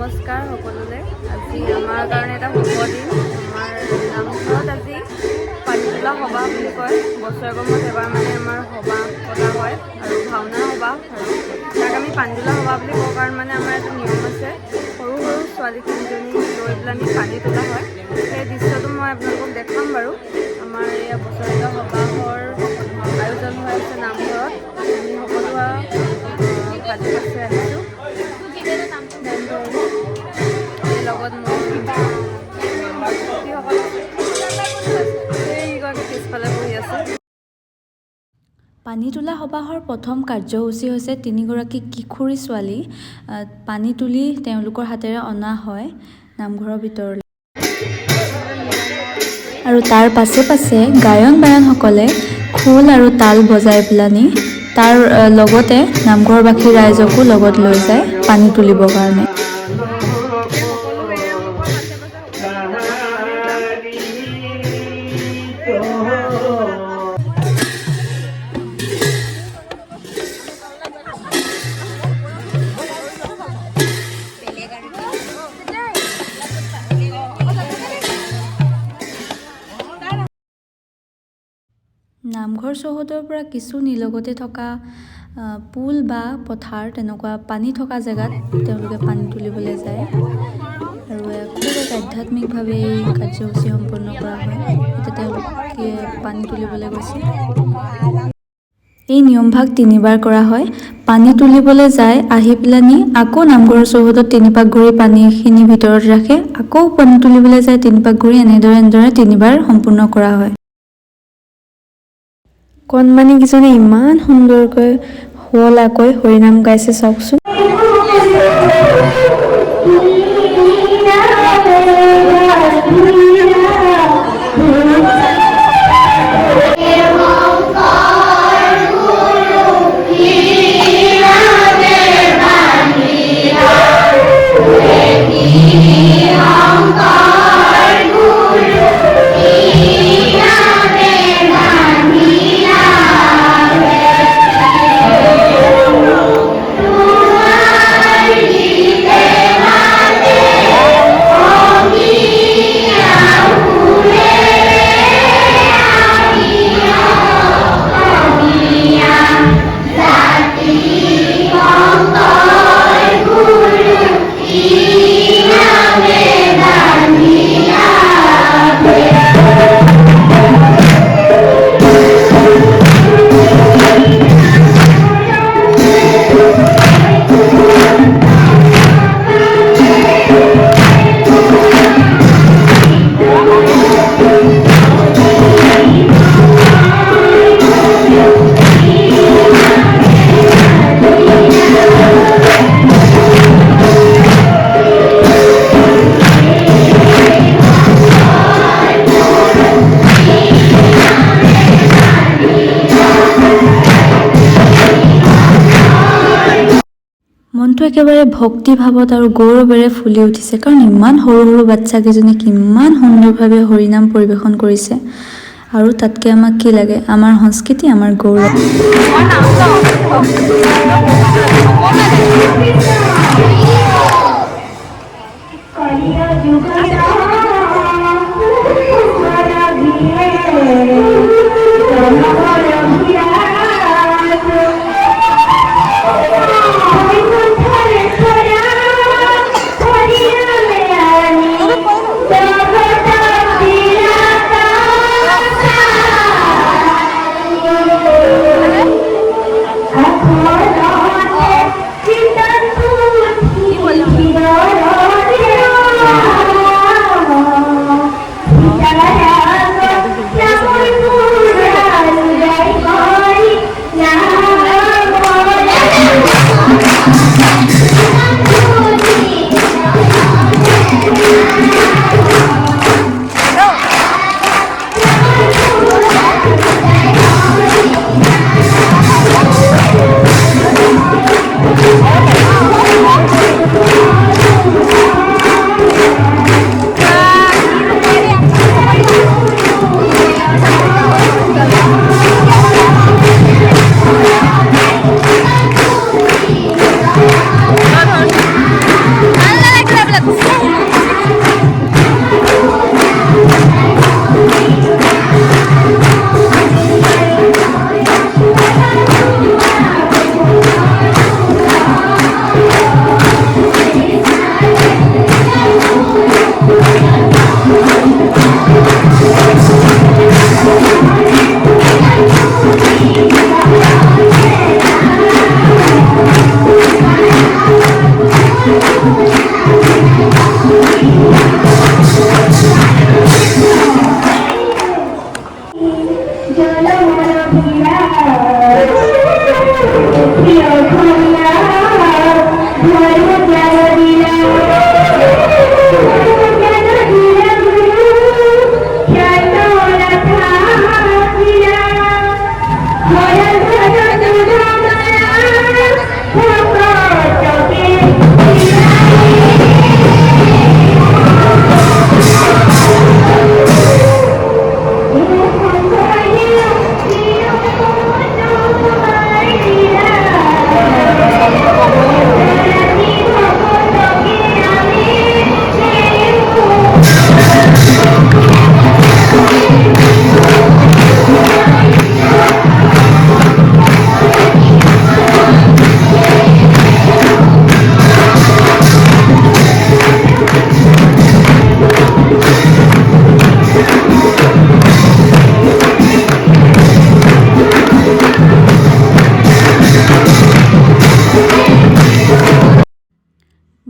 নমস্কাৰ সকলোলৈ। আজি আমাৰ কাৰণে এটা শুভ দিন। আমাৰ নামঘৰত আজি পানীতোলা সবাহ বুলি কয়। বছৰেকৰ মূৰত এবাৰ মানে আমাৰ সবাহ পতা হয় আৰু ভাওনা সবাহ, আৰু তাক আমি পানীতোলা সবাহ বুলি কওঁ কাৰণ মানে আমাৰ এটা নিয়ম আছে। সৰু সৰু ছোৱালী তিনিজনী লৈ পেলাই আমি পানী তোলা হয়। সেই দৃশ্যটো মই আপোনালোকক দেখাম বাৰু। আমাৰ এয়া বছৰেকীয়া সবাহৰ আয়োজন হৈ আছে নামঘৰত। আমি সকলো সাজি কাচি আহিছোঁ। লগত মোৰ মেম্বাৰসকল সেইগৰাকী পিছফালে বহি আছে। পানী তোলা সবাহৰ প্ৰথম কাৰ্যসূচী হৈছে তিনিগৰাকী কিশোৰী ছোৱালী পানী তুলি তেওঁলোকৰ হাতেৰে অনা হয় নামঘৰৰ ভিতৰলৈ। আৰু তাৰ পাছে পাছে গায়ন বায়নসকলে খোল আৰু তাল বজাই পেলানি তাৰ লগতে নামঘৰবাসী ৰাইজকো লগত লৈ যায় পানী তুলিবৰ কাৰণে। নামঘৰ চৌহদৰ পৰা কিছু নিলগতে থকা পুল বা পথাৰ তেনেকুৱা পানী থকা জেগাত তেওঁলোকে পানী তুলিবলৈ যায় আৰু খুব এক আধ্যাত্মিকভাৱে এই কাৰ্যসূচী সম্পন্ন কৰা হয়। এতিয়া তেওঁলোকে পানী তুলিবলৈ গৈছে। এই নিয়মভাগ তিনিবাৰ কৰা হয়। পানী তুলিবলৈ যায়, আহি পেলানি আকৌ নামঘৰৰ চৌহদত তিনিপাক ঘূৰি পানীখিনি ভিতৰত ৰাখে, আকৌ পানী তুলিবলৈ যায় তিনিপাক ঘূৰি, এনেদৰে তিনিবাৰ সম্পূৰ্ণ কৰা হয়। কণমানিকেইজনে ইমান সুন্দৰকৈ শুৱলাকৈ হৰিনাম গাইছে চাওকচোন। মনটো একেবাৰে ভক্তিভাৱত আৰু গৌৰৱেৰে ফুলি উঠিছে, কাৰণ ইমান সৰু সৰু বাচ্চাকেইজনে কিমান সুন্দৰভাৱে হৰিনাম পৰিৱেশন কৰিছে। আৰু তাতকৈ আমাক কি লাগে? আমাৰ সংস্কৃতি, আমাৰ গৌৰৱ।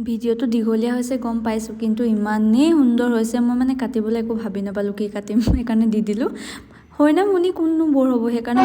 ভিডিঅ'টো দীঘলীয়া হৈছে গম পাইছোঁ, কিন্তু ইমানেই সুন্দৰ হৈছে মই মানে কাটিবলৈ একো ভাবি নাপালোঁ কি কাটিম, সেইকাৰণে দি দিলোঁ। হয়না মুনি কোননো বৰ হ'ব, সেইকাৰণে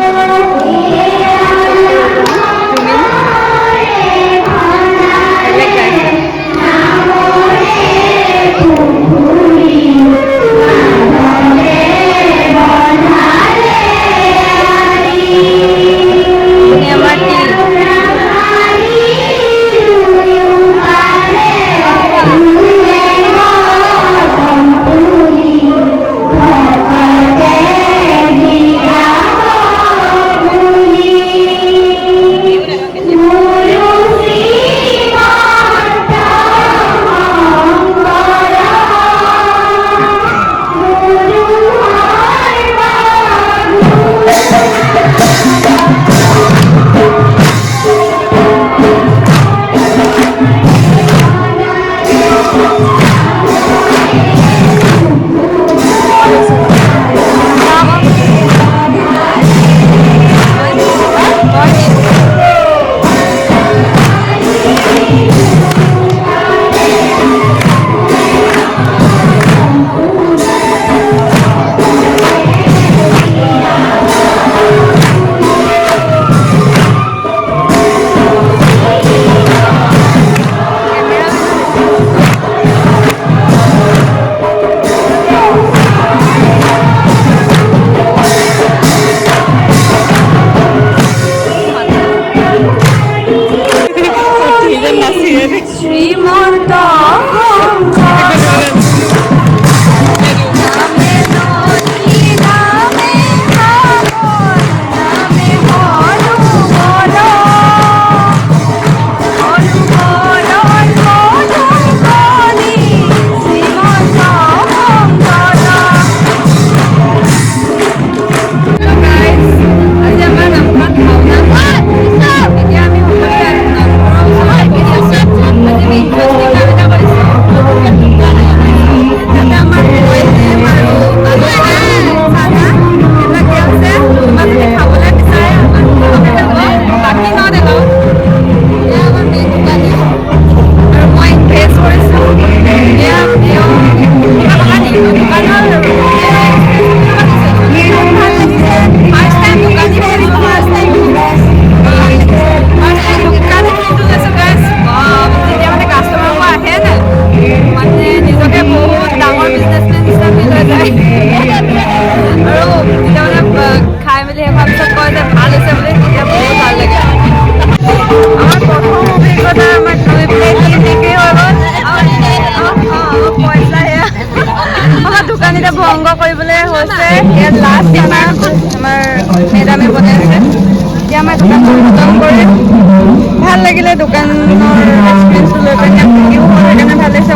ভংগ কৰিবলৈ হৈছে ইয়াত লাষ্ট আমাৰ মেডামে বনাইছে। এতিয়া আমাৰ দোকানখন খতম কৰি ভাল লাগিলে, দোকানৰ এক্সপিৰিয়েঞ্চটো লৈ পেলাই ভিডিঅ' হ'ল সেইকাৰণে ভাল লাগিছে।